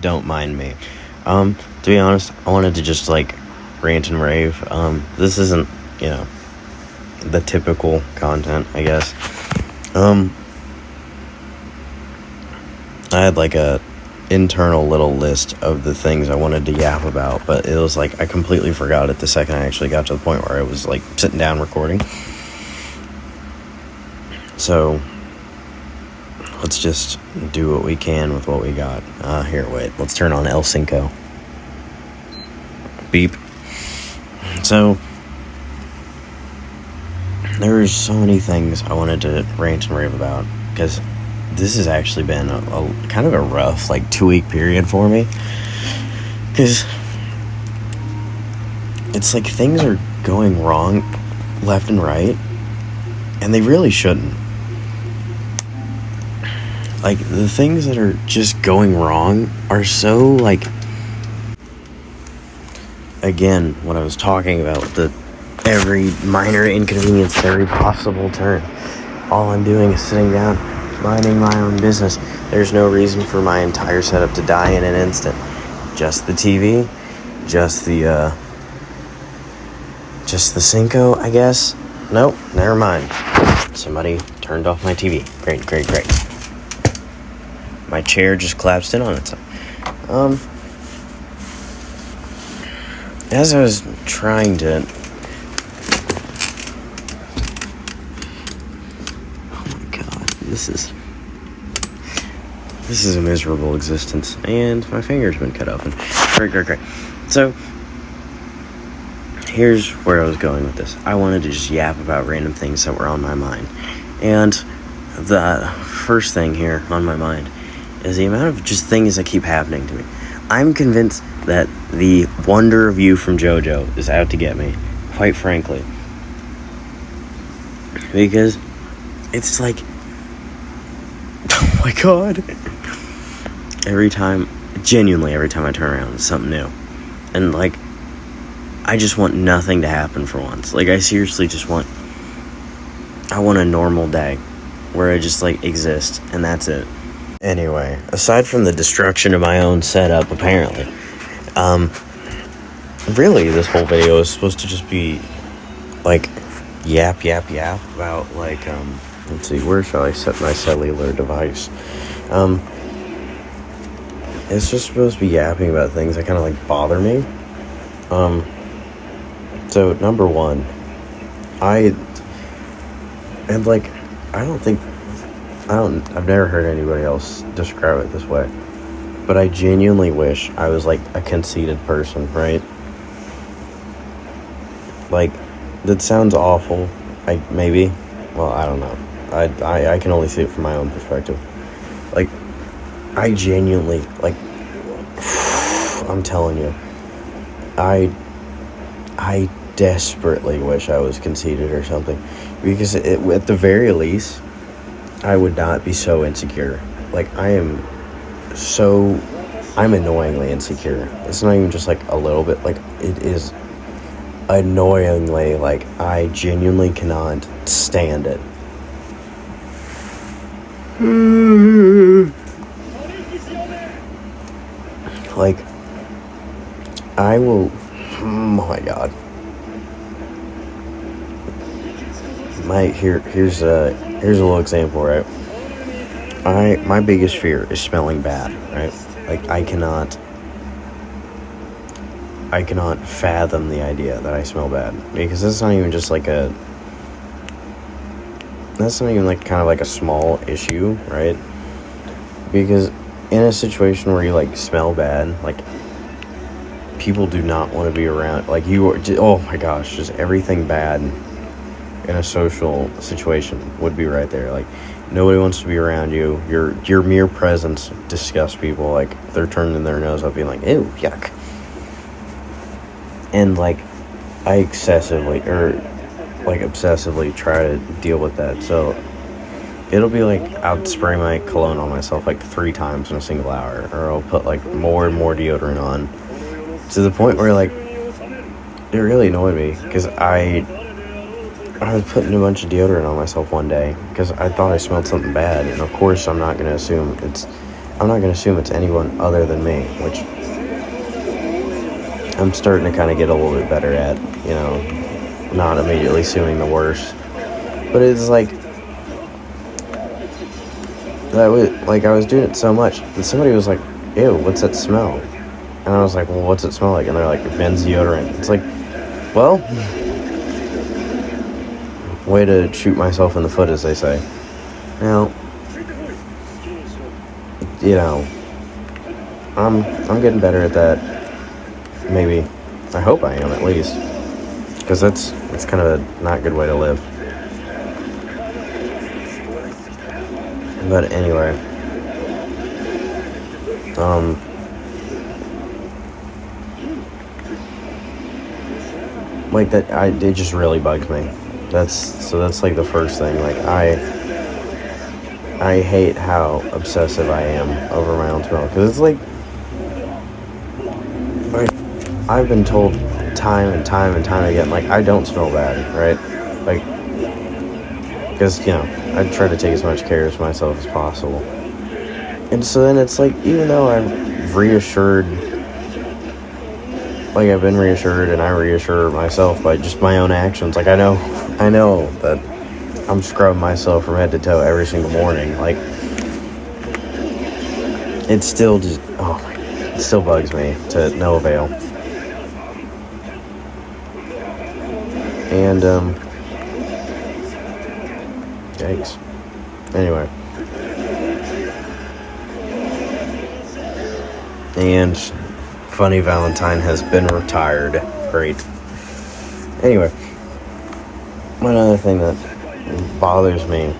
Don't mind me. To be honest, I wanted to just like rant and rave. This isn't, the typical content, I guess. I had like a internal little list of the things I wanted to yap about, but it was like I completely forgot it the second I actually got to the point where I was like sitting down recording. So let's just do what we can with what we got. Here, wait, let's turn on El Cinco. Beep. So there's so many things I wanted to rant and rave about, because this has actually been a kind of a rough, like, 2-week period for me. Because it's like things are going wrong left and right, and they really shouldn't. Like, the things that are just going wrong are so, like, again, what I was talking about, the every minor inconvenience at every possible turn. All I'm doing is sitting down, minding my own business. There's no reason for my entire setup to die in an instant. Just the TV, just the Cinco, I guess. Nope, never mind. Somebody turned off my TV. Great. My chair just collapsed in on itself. As I was trying to... Oh my god, this is a miserable existence. And my finger's been cut open. Great. So, here's where I was going with this. I wanted to just yap about random things that were on my mind. And the first thing here on my mind is the amount of just things that keep happening to me. I'm convinced that the Wonder of You from JoJo is out to get me, quite frankly. Because it's like, oh my god. Genuinely every time I turn around, it's something new. And like, I just want nothing to happen for once. Like, I seriously just want a normal day where I just like exist, and that's it. Anyway, aside from the destruction of my own setup, apparently, really this whole video is supposed to just be like yap about like let's see, where shall I set my cellular device? It's just supposed to be yapping about things that kind of like bother me. So number one, I've never heard anybody else describe it this way, but I genuinely wish I was like a conceited person, right? Like, that sounds awful. I don't know. I can only see it from my own perspective. Like, I genuinely, like, I'm telling you, I desperately wish I was conceited or something, because at the very least, I would not be so insecure. Like, I'm annoyingly insecure. It's not even just like a little bit, like, it is annoyingly, like, I genuinely cannot stand it. Like, I will, oh my god. Here's a little example, right? My biggest fear is smelling bad, right? Like, I cannot fathom the idea that I smell bad, because that's not even like kind of like a small issue, right? Because in a situation where you like smell bad, like, people do not want to be around, like, you are just, oh my gosh, just everything bad in a social situation would be right there. Like, nobody wants to be around you. Your mere presence disgusts people. Like, they're turning their nose up, being like, ew, yuck. And like, I obsessively try to deal with that. So it'll be like, I'll spray my cologne on myself like 3 times in a single hour, or I'll put like more and more deodorant on, to the point where, like, it really annoyed me, because I was putting a bunch of deodorant on myself one day because I thought I smelled something bad, and of course I'm not going to assume it's I'm not going to assume it's anyone other than me, which I'm starting to kind of get a little bit better at, not immediately assuming the worst. But it's like, I was doing it so much that somebody was like, ew, what's that smell? And I was like, well, what's it smell like? And they're like, men's deodorant. It's like, well, way to shoot myself in the foot, as they say. Now, I'm getting better at that. Maybe. I hope I am, at least. Because that's kind of a not good way to live. But anyway. Like that, it just really bugs me. That's like the first thing. Like, I hate how obsessive I am over my own smell. Because it's like I've been told time and time and time again, like, I don't smell bad, right? Like, because, I try to take as much care of myself as possible. And so then it's like, even though I've been reassured and I reassure myself by just my own actions, like, I know that I'm scrubbing myself from head to toe every single morning. Like, it's still just, it still bugs me to no avail. And, yikes. Anyway. And Funny Valentine has been retired. Great. Anyway. One other thing that bothers me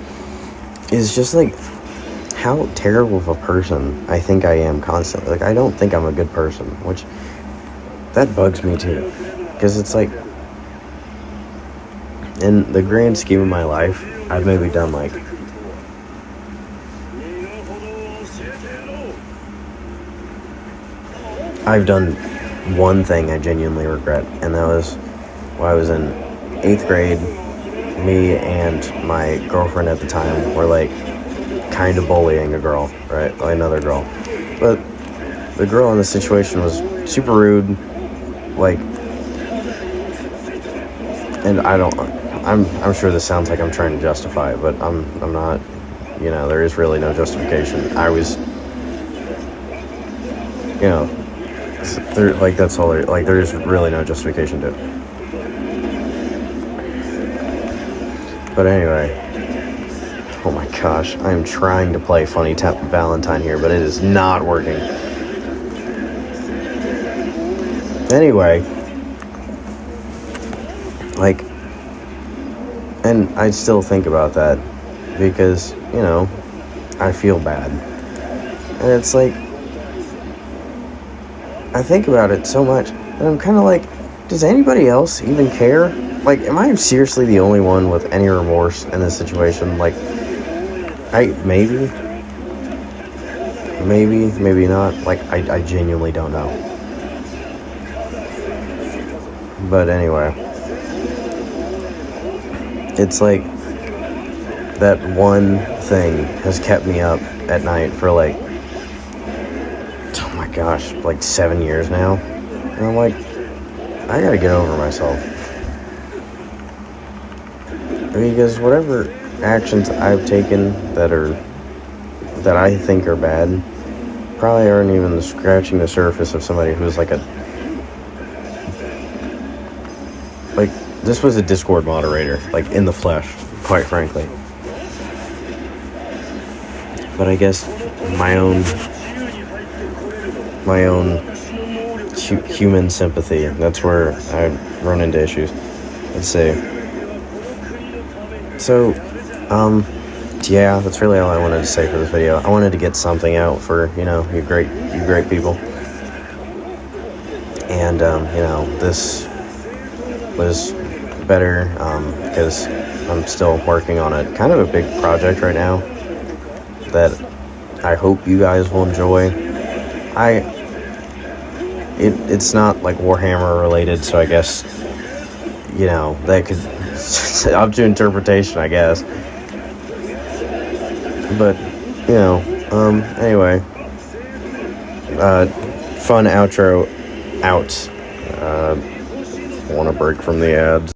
is just, like, how terrible of a person I think I am constantly. Like, I don't think I'm a good person, which, that bugs me too. Because it's like, in the grand scheme of my life, I've maybe done, like, I've done one thing I genuinely regret, and that was when I was in 8th grade. Me and my girlfriend at the time were, like, kind of bullying a girl, right? Another girl. But the girl in the situation was super rude, like, and I'm sure this sounds like I'm trying to justify it, but I'm not. There is really no justification. I was, that's all there, like, there is really no justification to it. But anyway, oh my gosh, I'm trying to play Funny Valentine here, but it is not working. Anyway, like, and I still think about that because, I feel bad. And it's like, I think about it so much, and I'm kind of like, does anybody else even care? Like, am I seriously the only one with any remorse in this situation? Like, maybe not. Like, I genuinely don't know. But anyway, it's like, that one thing has kept me up at night for, like, oh my gosh, like 7 years now. And I'm like, I gotta get over myself. Because whatever actions I've taken that I think are bad probably aren't even scratching the surface of somebody who's like this was a Discord moderator, like, in the flesh, quite frankly. But I guess my own human sympathy, that's where I run into issues. Let's see. So, yeah, that's really all I wanted to say for this video. I wanted to get something out for, you great people. And, this was better, because I'm still working on a kind of a big project right now that I hope you guys will enjoy. It's not, like, Warhammer related, so I guess, that could up to interpretation, I guess. But, anyway, Fun outro out. Want a break from the ads.